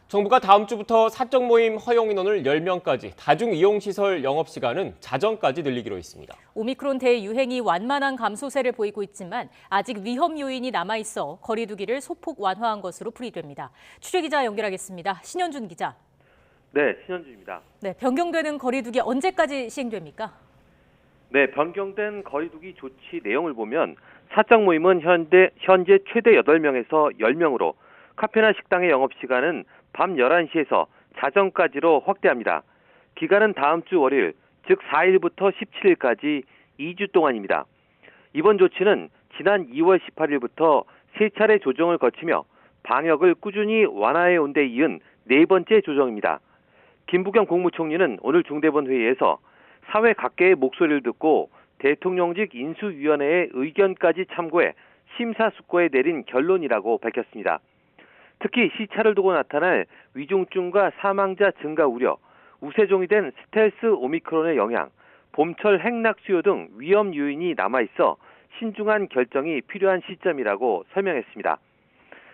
정부가 다음 주부터 사적 모임 허용 인원을 10명까지, 다중이용시설 영업시간은 자정까지 늘리기로 했습니다. 오미크론 대유행이 완만한 감소세를 보이고 있지만 아직 위험 요인이 남아있어 거리 두기를 소폭 완화한 것으로 풀이됩니다. 취재기자 연결하겠습니다. 신현준 기자. 네, 신현준입니다. 네, 변경되는 거리 두기 언제까지 시행됩니까? 네, 변경된 거리 두기 조치 내용을 보면 사적 모임은 현재 최대 8명에서 10명으로 카페나 식당의 영업시간은 밤 11시에서 자정까지로 확대합니다. 기간은 다음 주 월요일, 즉 4일부터 17일까지 2주 동안입니다. 이번 조치는 지난 2월 18일부터 3차례 조정을 거치며 방역을 꾸준히 완화해 온 데 이은 네 번째 조정입니다. 김부겸 국무총리는 오늘 중대본 회의에서 사회 각계의 목소리를 듣고 대통령직 인수위원회의 의견까지 참고해 심사숙고해 내린 결론이라고 밝혔습니다. 특히 시차를 두고 나타날 위중증과 사망자 증가 우려, 우세종이 된 스텔스 오미크론의 영향, 봄철 행락 수요 등 위험 요인이 남아있어 신중한 결정이 필요한 시점이라고 설명했습니다.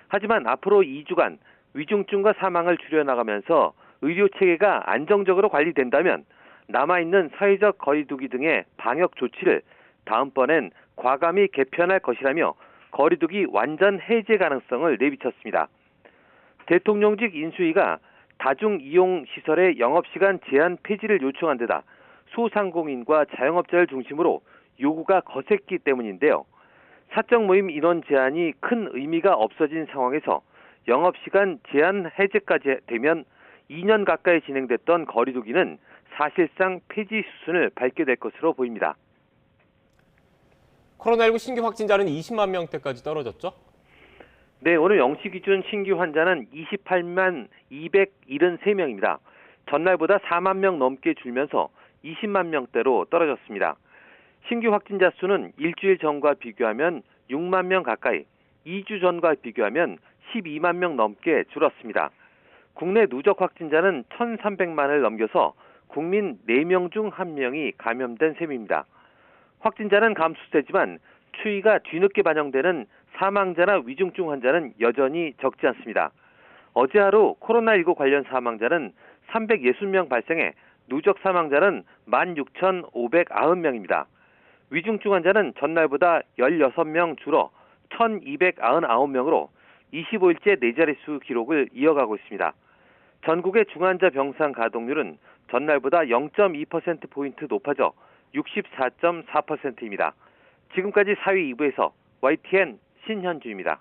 하지만 앞으로 2주간 위중증과 사망을 줄여나가면서 의료체계가 안정적으로 관리된다면 남아있는 사회적 거리두기 등의 방역 조치를 다음번엔 과감히 개편할 것이라며 거리두기 완전 해제 가능성을 내비쳤습니다. 대통령직 인수위가 다중이용시설의 영업시간 제한 폐지를 요청한 데다 소상공인과 자영업자를 중심으로 요구가 거셌기 때문인데요. 사적 모임 인원 제한이 큰 의미가 없어진 상황에서 영업시간 제한 해제까지 되면 2년 가까이 진행됐던 거리두기는 사실상 폐지 수순을 밟게 될 것으로 보입니다. 코로나19 신규 확진자는 20만 명대까지 떨어졌죠? 네, 오늘 0시 기준 신규 환자는 28만 273명입니다. 전날보다 4만 명 넘게 줄면서 20만 명대로 떨어졌습니다. 신규 확진자 수는 일주일 전과 비교하면 6만 명 가까이, 2주 전과 비교하면 12만 명 넘게 줄었습니다. 국내 누적 확진자는 1,300만을 넘겨서 국민 4명 중 1명이 감염된 셈입니다. 확진자는 감소세지만 추이가 뒤늦게 반영되는 사망자나 위중증 환자는 여전히 적지 않습니다. 어제 하루 코로나19 관련 사망자는 360명 발생해 누적 사망자는 16,590명입니다. 위중증 환자는 전날보다 16명 줄어 1,299명으로 25일째 4자릿수 기록을 이어가고 있습니다. 전국의 중환자 병상 가동률은 전날보다 0.2%포인트 높아져 64.4%입니다. 지금까지 사회 2부에서 YTN 신현주입니다.